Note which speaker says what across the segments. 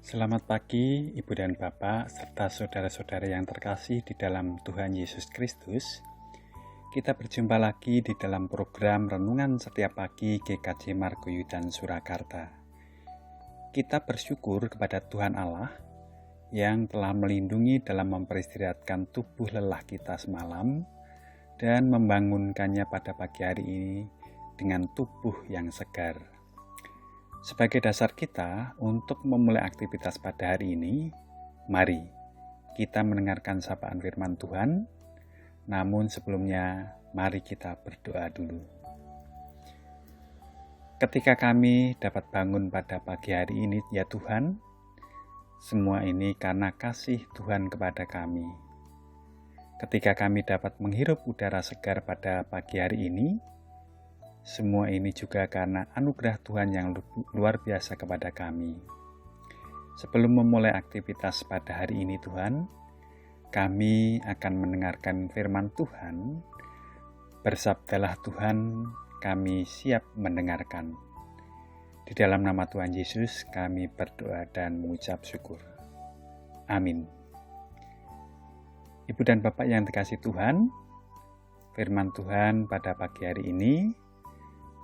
Speaker 1: Selamat pagi, Ibu dan Bapak, serta saudara-saudara yang terkasih di dalam Tuhan Yesus Kristus. Kita berjumpa lagi di dalam program Renungan Setiap Pagi GKJ Margoyudan Surakarta. Kita bersyukur kepada Tuhan Allah yang telah melindungi dalam memperistirahatkan tubuh lelah kita semalam dan membangunkannya pada pagi hari ini dengan tubuh yang segar. Sebagai dasar kita untuk memulai aktivitas pada hari ini, mari kita mendengarkan sapaan firman Tuhan. Namun sebelumnya, mari kita berdoa dulu. Ketika kami dapat bangun pada pagi hari ini, ya Tuhan, semua ini karena kasih Tuhan kepada kami. Ketika kami dapat menghirup udara segar pada pagi hari ini, semua ini juga karena anugerah Tuhan yang luar biasa kepada kami. Sebelum memulai aktivitas pada hari ini Tuhan, kami akan mendengarkan firman Tuhan. Bersabdalah Tuhan, kami siap mendengarkan. Di dalam nama Tuhan Yesus kami berdoa dan mengucap syukur. Amin. Ibu dan Bapak yang dikasihi Tuhan, firman Tuhan pada pagi hari ini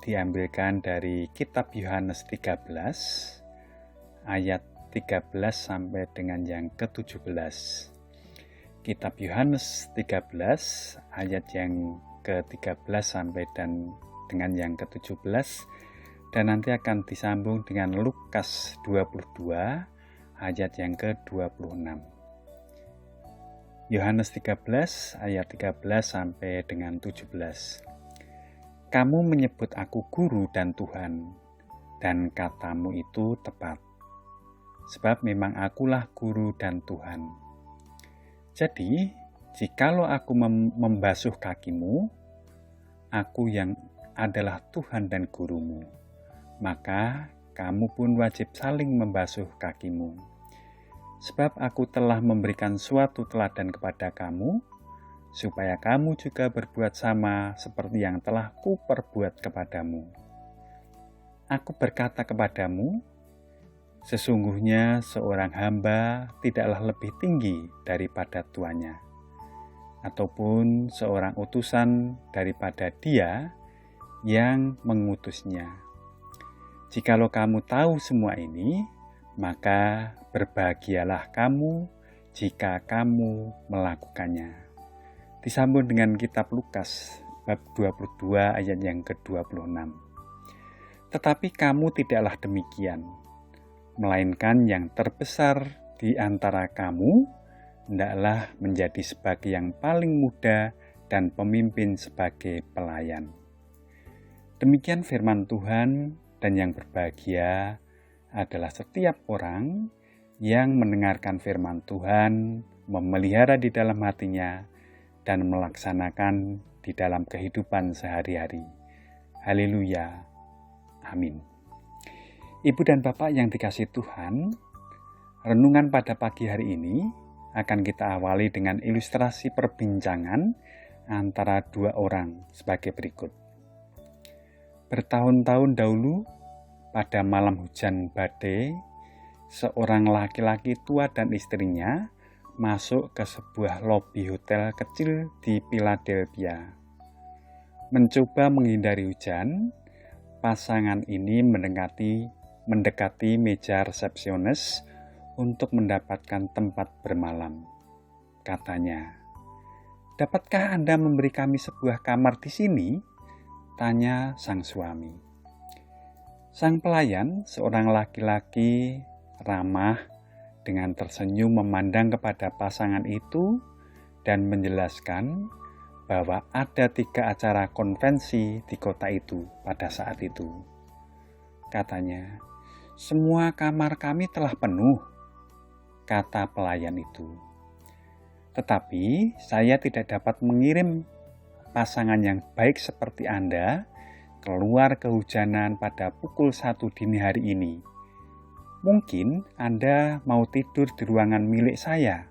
Speaker 1: diambilkan dari kitab Yohanes 13 ayat 13 sampai dengan yang ke-17. Kitab Yohanes 13 ayat yang ke-13 sampai dan dengan yang ke-17, dan nanti akan disambung dengan Lukas 22 ayat yang ke-26. Yohanes 13 ayat 13 sampai dengan 17. Kamu menyebut aku guru dan Tuhan, dan katamu itu tepat. Sebab memang akulah guru dan Tuhan. Jadi, jikalau aku membasuh kakimu, aku yang adalah Tuhan dan gurumu, maka kamu pun wajib saling membasuh kakimu. Sebab aku telah memberikan suatu teladan kepada kamu, supaya kamu juga berbuat sama seperti yang telah kuperbuat kepadamu. Aku berkata kepadamu, sesungguhnya seorang hamba tidaklah lebih tinggi daripada tuannya, ataupun seorang utusan daripada dia yang mengutusnya. Jikalau kamu tahu semua ini, maka berbahagialah kamu jika kamu melakukannya. Disambung dengan kitab Lukas bab 22 ayat yang ke-26. Tetapi kamu tidaklah demikian, melainkan yang terbesar di antara kamu hendaklah menjadi sebagai yang paling muda dan pemimpin sebagai pelayan. Demikian firman Tuhan, dan yang berbahagia adalah setiap orang yang mendengarkan firman Tuhan, memelihara di dalam hatinya, dan melaksanakan di dalam kehidupan sehari-hari. Haleluya. Amin. Ibu dan Bapak yang dikasihi Tuhan, renungan pada pagi hari ini akan kita awali dengan ilustrasi perbincangan antara dua orang sebagai berikut. Bertahun-tahun dahulu, pada malam hujan badai, seorang laki-laki tua dan istrinya masuk ke sebuah lobi hotel kecil di Philadelphia. Mencoba menghindari hujan, pasangan ini mendekati meja resepsionis untuk mendapatkan tempat bermalam. Katanya, "Dapatkah Anda memberi kami sebuah kamar di sini?" tanya sang suami. Sang pelayan, seorang laki-laki ramah, dengan tersenyum memandang kepada pasangan itu dan menjelaskan bahwa ada 3 acara konvensi di kota itu pada saat itu. Katanya, "Semua kamar kami telah penuh," kata pelayan itu. "Tetapi saya tidak dapat mengirim pasangan yang baik seperti Anda keluar kehujanan pada pukul 1 dini hari ini. Mungkin Anda mau tidur di ruangan milik saya.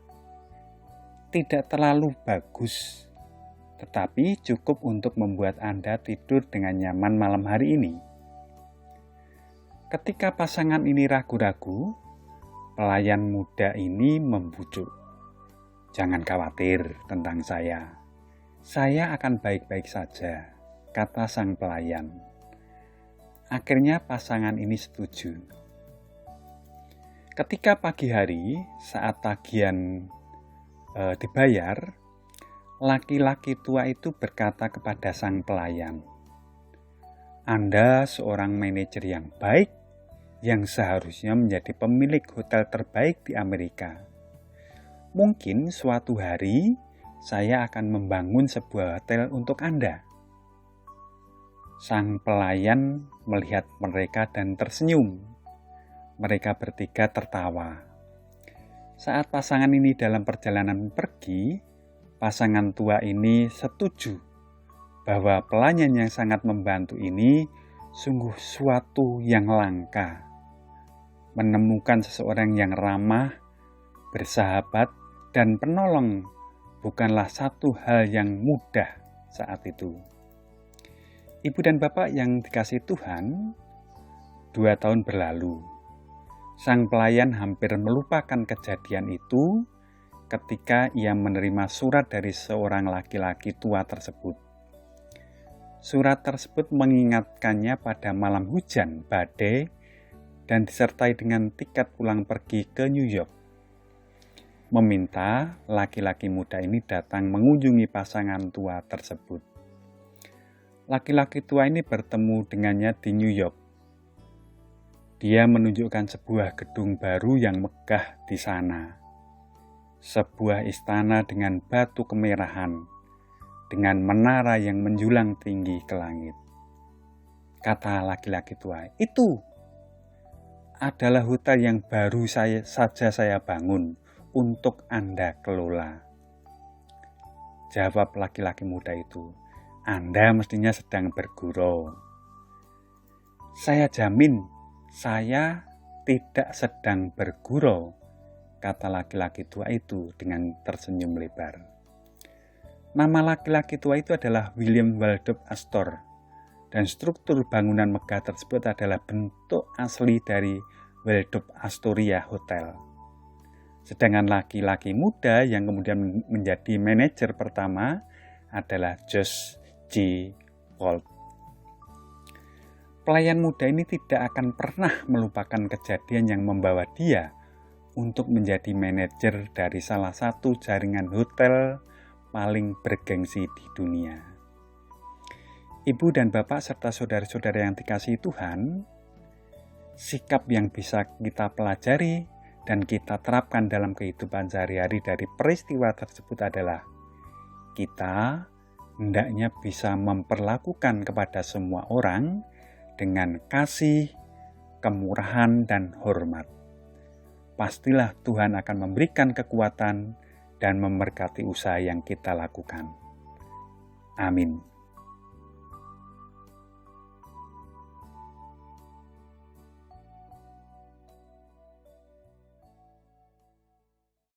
Speaker 1: Tidak terlalu bagus, tetapi cukup untuk membuat Anda tidur dengan nyaman malam hari ini." Ketika pasangan ini ragu-ragu, Pelayan muda ini membujuk. "Jangan khawatir tentang saya. Saya akan baik-baik saja," kata sang pelayan. Akhirnya pasangan ini setuju. Ketika pagi hari, saat tagihan dibayar, laki-laki tua itu berkata kepada sang pelayan, "Anda seorang manajer yang baik, yang seharusnya menjadi pemilik hotel terbaik di Amerika. Mungkin suatu hari saya akan membangun sebuah hotel untuk Anda." Sang pelayan melihat mereka dan tersenyum. Mereka bertiga tertawa. Saat pasangan ini dalam perjalanan pergi, pasangan tua ini setuju bahwa pelayan yang sangat membantu ini sungguh suatu yang langka. Menemukan seseorang yang ramah, bersahabat, dan penolong bukanlah satu hal yang mudah saat itu. Ibu dan Bapak yang dikasihi Tuhan, 2 tahun berlalu. Sang pelayan hampir melupakan kejadian itu ketika ia menerima surat dari seorang laki-laki tua tersebut. Surat tersebut mengingatkannya pada malam hujan, badai, dan disertai dengan tiket pulang pergi ke New York. Meminta laki-laki muda ini datang mengunjungi pasangan tua tersebut. Laki-laki tua ini bertemu dengannya di New York. Dia menunjukkan sebuah gedung baru yang megah di sana. Sebuah istana dengan batu kemerahan, dengan menara yang menjulang tinggi ke langit. Kata laki-laki tua, "Itu adalah hotel yang baru saja saya bangun untuk Anda kelola." Jawab laki-laki muda itu, "Anda mestinya sedang bergurau." "Saya jamin saya tidak sedang bergurau," kata laki-laki tua itu dengan tersenyum lebar. Nama laki-laki tua itu adalah William Waldorf Astor, dan struktur bangunan megah tersebut adalah bentuk asli dari Waldorf Astoria Hotel. Sedangkan laki-laki muda yang kemudian menjadi manajer pertama adalah Josh G. Walt. Pelayan muda ini tidak akan pernah melupakan kejadian yang membawa dia untuk menjadi manajer dari salah satu jaringan hotel paling bergengsi di dunia. Ibu dan Bapak serta saudara-saudara yang dikasihi Tuhan, sikap yang bisa kita pelajari dan kita terapkan dalam kehidupan sehari-hari dari peristiwa tersebut adalah kita hendaknya bisa memperlakukan kepada semua orang dengan kasih, kemurahan, dan hormat. Pastilah Tuhan akan memberikan kekuatan dan memberkati usaha yang kita lakukan. Amin.